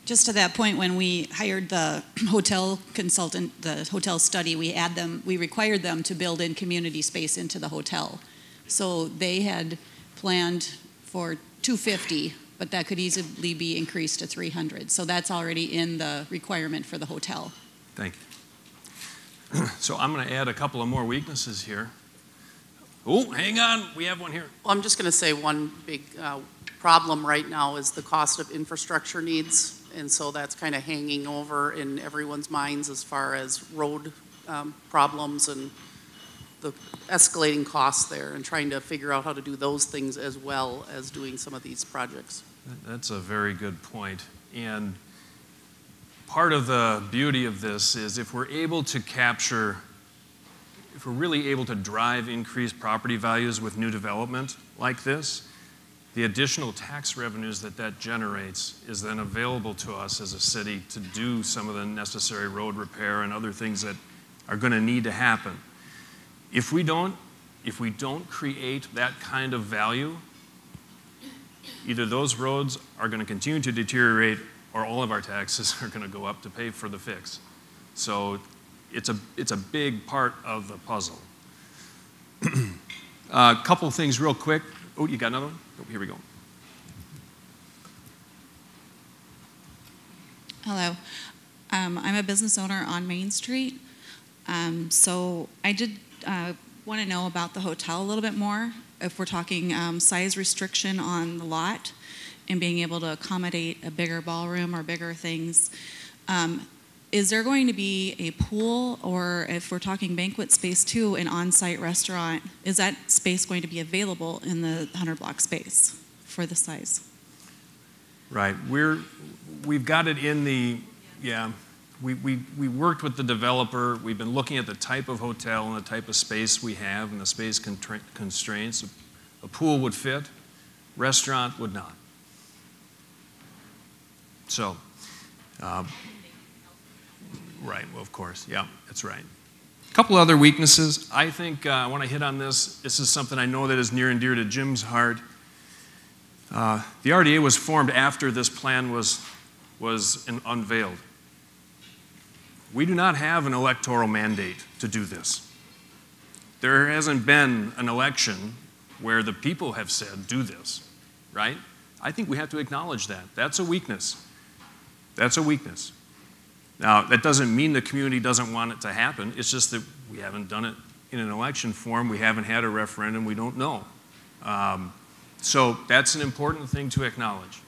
Just to that point, when we hired the hotel consultant, the hotel study, we required them to build in community space into the hotel. So they had planned for 250, but that could easily be increased to 300. So that's already in the requirement for the hotel. Thank you. So I'm going to add a couple of more weaknesses here. Oh, hang on. We have one here. Well, I'm just going to say one big problem right now is the cost of infrastructure needs. And so that's kind of hanging over in everyone's minds as far as road problems and the escalating costs there, and trying to figure out how to do those things as well as doing some of these projects. That's a very good point. And part of the beauty of this is if we're able to capture, if we're really able to drive increased property values with new development like this, the additional tax revenues that generates is then available to us as a city to do some of the necessary road repair and other things that are going to need to happen. If we don't create that kind of value, either those roads are going to continue to deteriorate or all of our taxes are going to go up to pay for the fix. So it's a big part of the puzzle. A couple of things real quick. Oh, you got another one? Oh, here we go. Hello. I'm a business owner on Main Street. So I did want to know about the hotel a little bit more. If we're talking size restriction on the lot and being able to accommodate a bigger ballroom or bigger things, is there going to be a pool, or if we're talking banquet space too, an on-site restaurant? Is that space going to be available in the 100-block space for the size? Right. We've got it in the, yeah. We worked with the developer. We've been looking at the type of hotel and the type of space we have and the space constraints. A pool would fit, restaurant would not. So, right, well, of course, yeah, that's right. A couple other weaknesses. I think I want to hit on this. This is something I know that is near and dear to Jim's heart. The RDA was formed after this plan was unveiled. We do not have an electoral mandate to do this. There hasn't been an election where the people have said, do this, right? I think we have to acknowledge that. That's a weakness. That's a weakness. Now, that doesn't mean the community doesn't want it to happen. It's just that we haven't done it in an election form. We haven't had a referendum. We don't know. So that's an important thing to acknowledge.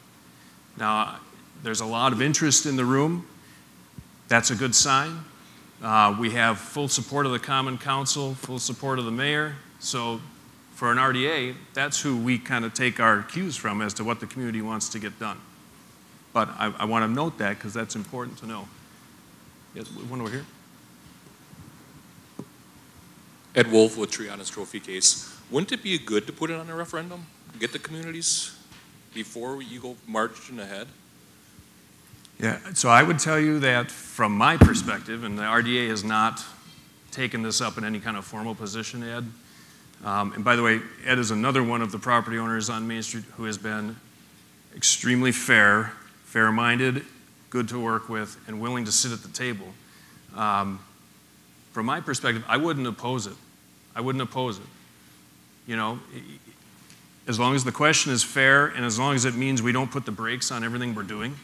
Now, there's a lot of interest in the room. That's a good sign. We have full support of the Common Council, full support of the mayor. So for an RDA, that's who we kind of take our cues from as to what the community wants to get done. But I want to note that because that's important to know. Yes, one over here. Ed Wolf with Triana's Trophy Case. Wouldn't it be good to put it on a referendum? Get the communities before you go marching ahead? Yeah, so I would tell you that from my perspective, and the RDA has not taken this up in any kind of formal position, Ed. And by the way, Ed is another one of the property owners on Main Street who has been extremely fair-minded, good to work with, and willing to sit at the table. From my perspective, I wouldn't oppose it. I wouldn't oppose it. You know, as long as the question is fair and as long as it means we don't put the brakes on everything we're doing,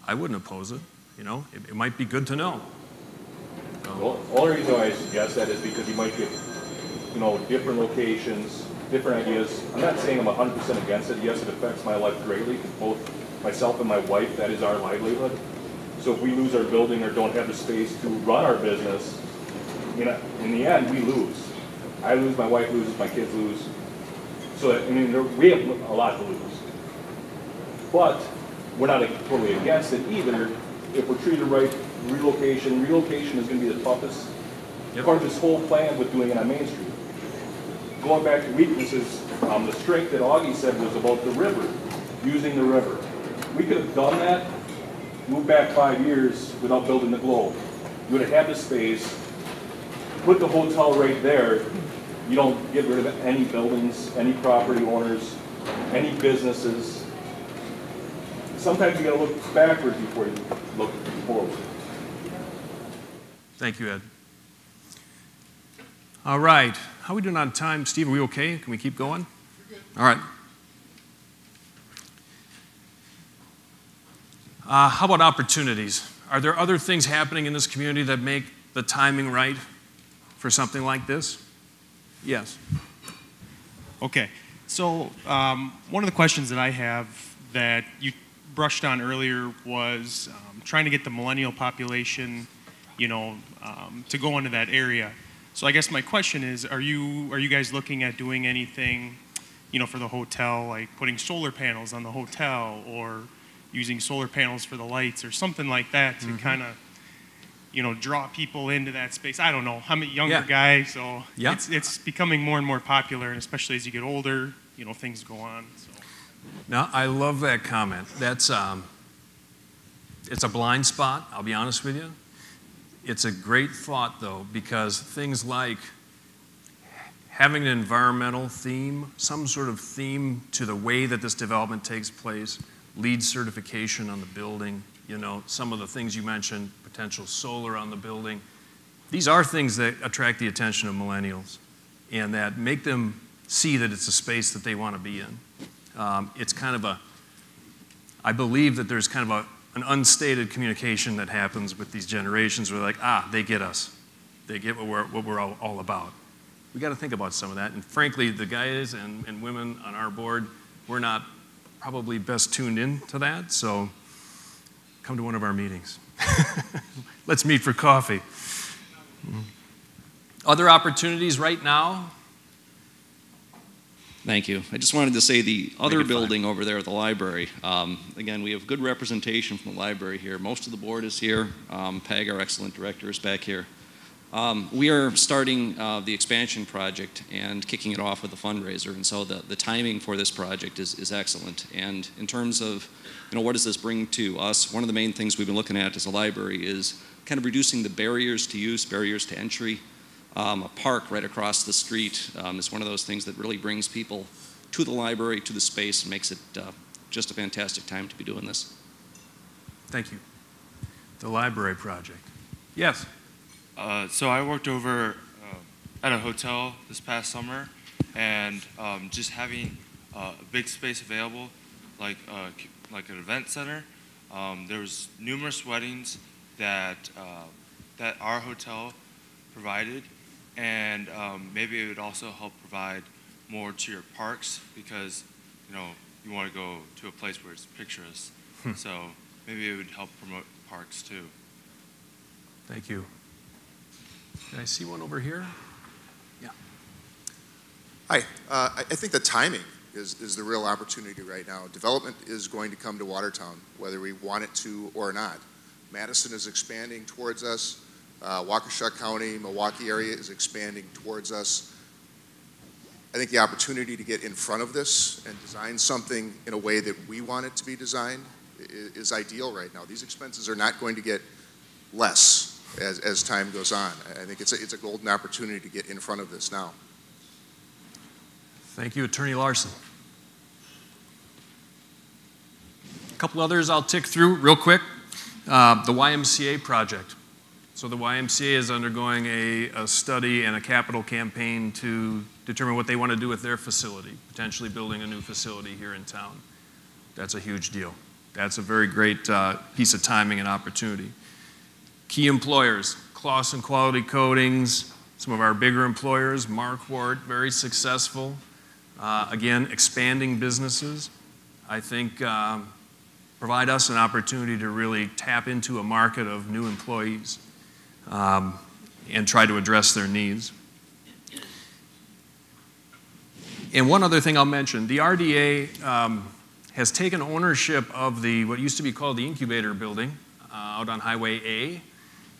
I wouldn't oppose it. You know, it might be good to know. The only reason why I suggest that is because you might get, you know, different locations, different ideas. I'm not saying I'm 100% against it. Yes, it affects my life greatly, because both myself and my wife, that is our livelihood. So if we lose our building or don't have the space to run our business, you know, in the end, we lose. I lose, my wife loses, my kids lose. So, I mean, we have a lot to lose. But we're not totally against it either. If we're treated right, relocation is going to be the toughest part of this whole plan with doing it on Main Street. Going back to weaknesses, the strength that Augie said was about the river, using the river. We could have done that, moved back 5 years without building the Globe. You would have had the space, put the hotel right there. You don't get rid of any buildings, any property owners, any businesses. Sometimes you got to look backwards before you look forward. Thank you, Ed. All right. How are we doing on time? Steve, are we okay? Can we keep going? We're good. All right. How about opportunities? Are there other things happening in this community that make the timing right for something like this? Yes. Okay. So one of the questions that I have that you brushed on earlier was trying to get the millennial population, you know, to go into that area. So I guess my question is, are you guys looking at doing anything, you know, for the hotel, like putting solar panels on the hotel or using solar panels for the lights or something like that to kind of, you know, draw people into that space? I don't know. I'm a younger guy, so it's becoming more and more popular, and especially as you get older, you know, things go on. So. Now, I love that comment. That's it's a blind spot, I'll be honest with you. It's a great thought, though, because things like having an environmental theme, some sort of theme to the way that this development takes place, LEED certification on the building, you know, some of the things you mentioned, potential solar on the building. These are things that attract the attention of millennials and that make them see that it's a space that they want to be in. It's kind of I believe that there's kind of an unstated communication that happens with these generations where they're like, they get us. They get what we're all about. We got to think about some of that. And frankly, the guys and women on our board, we're not probably best tuned in to that. So come to one of our meetings. Let's meet for coffee. Other opportunities right now? Thank you. I just wanted to say the other building over there at the library, again, we have good representation from the library here. Most of the board is here. Peg, our excellent director, is back here. We are starting the expansion project and kicking it off with a fundraiser, and so the timing for this project is excellent. And in terms of, what does this bring to us, one of the main things we've been looking at as a library is kind of reducing the barriers to use, barriers to entry. A park right across the street is one of those things that really brings people to the library, to the space, and makes it just a fantastic time to be doing this. Thank you. The library project. Yes? So I worked over at a hotel this past summer, and just having a big space available, like an event center, there was numerous weddings that our hotel provided, and maybe it would also help provide more to your parks, because you want to go to a place where it's picturesque. So maybe it would help promote parks too. Thank you. Can I see one over here? Yeah. Hi. I think the timing is the real opportunity right now. Development is going to come to Watertown, whether we want it to or not. Madison is expanding towards us. Waukesha County, Milwaukee area is expanding towards us. I think the opportunity to get in front of this and design something in a way that we want it to be designed is ideal right now. These expenses are not going to get less as time goes on. I think it's a golden opportunity to get in front of this now. Thank you, Attorney Larson. A couple others I'll tick through real quick. The YMCA project. So the YMCA is undergoing a study and a capital campaign to determine what they want to do with their facility, potentially building a new facility here in town. That's a huge deal. That's a very great piece of timing and opportunity. Key employers, Clausen Quality Coatings, some of our bigger employers, Marquardt, very successful. Again, expanding businesses, I think provide us an opportunity to really tap into a market of new employees and try to address their needs. And one other thing I'll mention, the RDA has taken ownership of what used to be called the incubator building out on Highway A.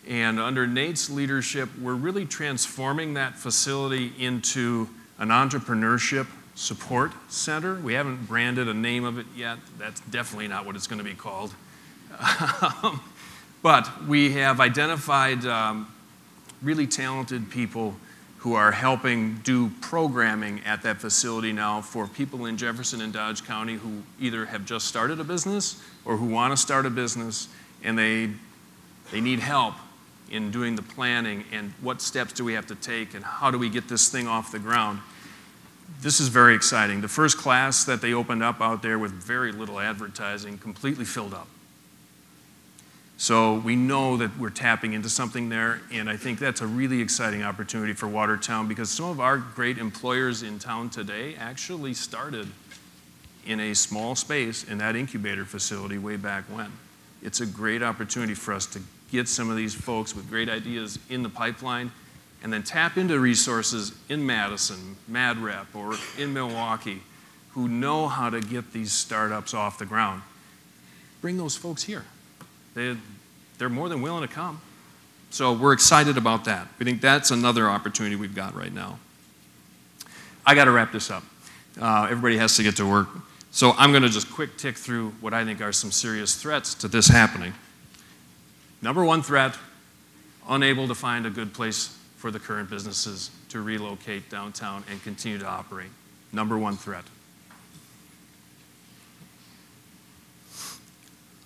And under Nate's leadership, we're really transforming that facility into an entrepreneurship support center. We haven't branded a name of it yet. That's definitely not what it's going to be called. But we have identified really talented people who are helping do programming at that facility now for people in Jefferson and Dodge County who either have just started a business or who want to start a business, and they need help in doing the planning and what steps do we have to take and how do we get this thing off the ground. This is very exciting. The first class that they opened up out there with very little advertising completely filled up. So we know that we're tapping into something there, and I think that's a really exciting opportunity for Watertown, because some of our great employers in town today actually started in a small space in that incubator facility way back when. It's a great opportunity for us to get some of these folks with great ideas in the pipeline and then tap into resources in Madison, MadRep, or in Milwaukee who know how to get these startups off the ground. Bring those folks here. They're more than willing to come. So we're excited about that. We think that's another opportunity we've got right now. I got to wrap this up. Everybody has to get to work. So I'm going to just quick tick through what I think are some serious threats to this happening. Number one threat, unable to find a good place for the current businesses to relocate downtown and continue to operate. Number one threat.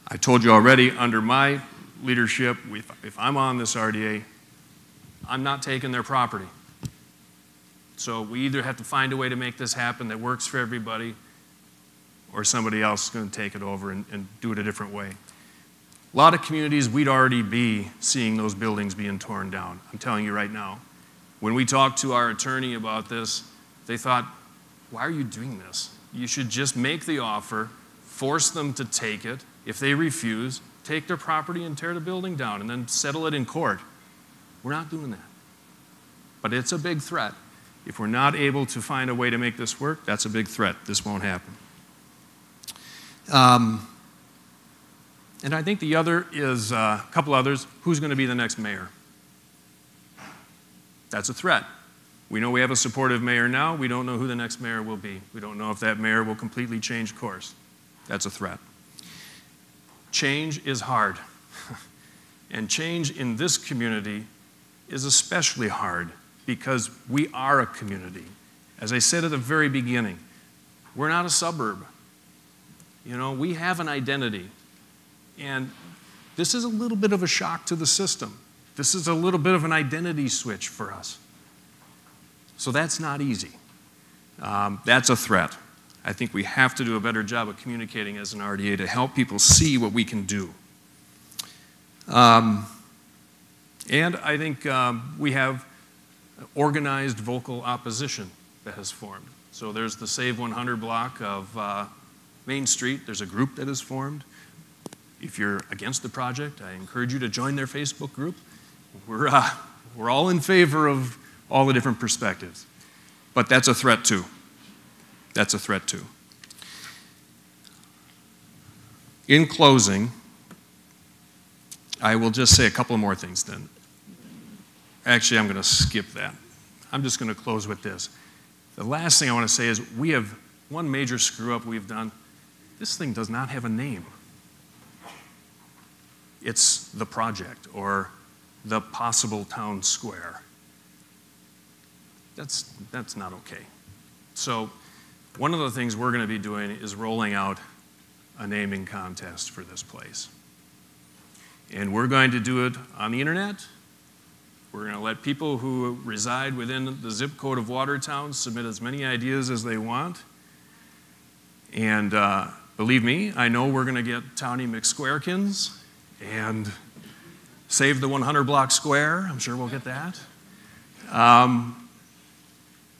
I told you already, under my leadership, if I'm on this RDA, I'm not taking their property. So we either have to find a way to make this happen that works for everybody, or somebody else is going to take it over and do it a different way. A lot of communities, we'd already be seeing those buildings being torn down. I'm telling you right now. When we talked to our attorney about this, they thought, why are you doing this? You should just make the offer, force them to take it. If they refuse, take their property and tear the building down and then settle it in court. We're not doing that. But it's a big threat. If we're not able to find a way to make this work, that's a big threat. This won't happen. And I think the other is a couple others. Who's going to be the next mayor? That's a threat. We know we have a supportive mayor now. We don't know who the next mayor will be. We don't know if that mayor will completely change course. That's a threat. Change is hard. And change in this community is especially hard because we are a community. As I said at the very beginning, we're not a suburb. You know, we have an identity. And this is a little bit of a shock to the system. This is a little bit of an identity switch for us. So that's not easy. That's a threat. I think we have to do a better job of communicating as an RDA to help people see what we can do. And I think we have organized vocal opposition that has formed. So there's the Save 100 block of Main Street. There's a group that has formed. If you're against the project, I encourage you to join their Facebook group. We're all in favor of all the different perspectives. But that's a threat too. That's a threat too. In closing, I will just say a couple more things then. Actually, I'm going to skip that. I'm just going to close with this. The last thing I want to say is we have one major screw up we've done. This thing does not have a name. It's the project or the possible town square. That's not okay. So one of the things we're going to be doing is rolling out a naming contest for this place. And we're going to do it on the internet. We're going to let people who reside within the zip code of Watertown submit as many ideas as they want. And believe me, I know we're going to get Townie McSquarekins and Save the 100 block square. I'm sure we'll get that.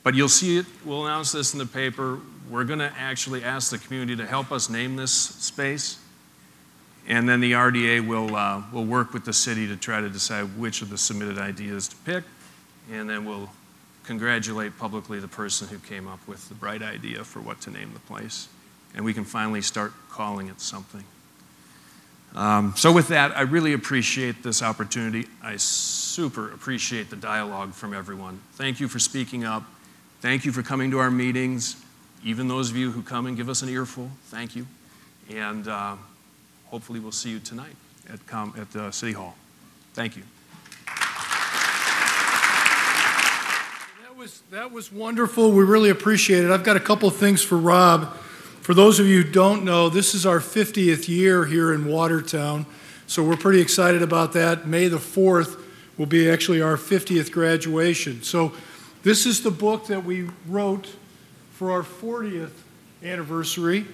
But you'll see it. We'll announce this in the paper. We're going to actually ask the community to help us name this space. And then the RDA will work with the city to try to decide which of the submitted ideas to pick. And then we'll congratulate publicly the person who came up with the bright idea for what to name the place. And we can finally start calling it something. So with that, I really appreciate this opportunity. I super appreciate the dialogue from everyone. Thank you for speaking up. Thank you for coming to our meetings. Even those of you who come and give us an earful, thank you. And hopefully we'll see you tonight at City Hall. Thank you. That was wonderful. We really appreciate it. I've got a couple of things for Rob. For those of you who don't know, this is our 50th year here in Watertown, so we're pretty excited about that. May the 4th will be actually our 50th graduation. So this is the book that we wrote for our 40th anniversary,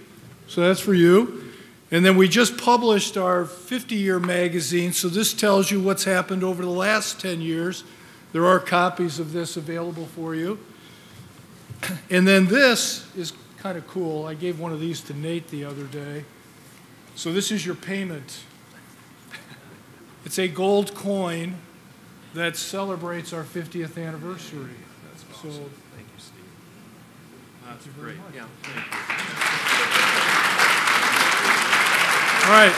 so that's for you. And then we just published our 50-year magazine, so this tells you what's happened over the last 10 years. There are copies of this available for you. And then this is kind of cool. I gave one of these to Nate the other day. So this is your payment. It's a gold coin that celebrates our 50th anniversary. That's so, awesome. Thank you, Steve. That's great. Much. Yeah, thank you. All right.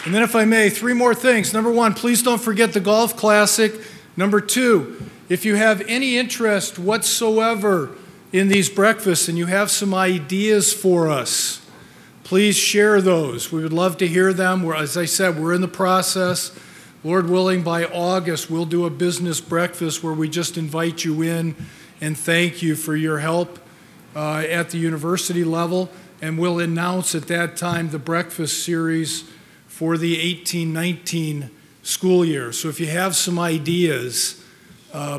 And then if I may, 3 more things. Number 1, please don't forget the Golf Classic. Number 2, if you have any interest whatsoever in these breakfasts and you have some ideas for us, please share those. We would love to hear them. As I said, we're in the process. Lord willing, by August, we'll do a business breakfast where we just invite you in and thank you for your help at the university level. And we'll announce at that time the breakfast series for the 18-19 school year. So if you have some ideas,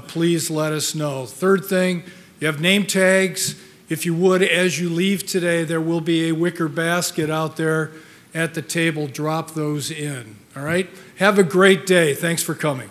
please let us know. Third thing, you have name tags. If you would, as you leave today, there will be a wicker basket out there at the table. Drop those in. All right? Have a great day. Thanks for coming.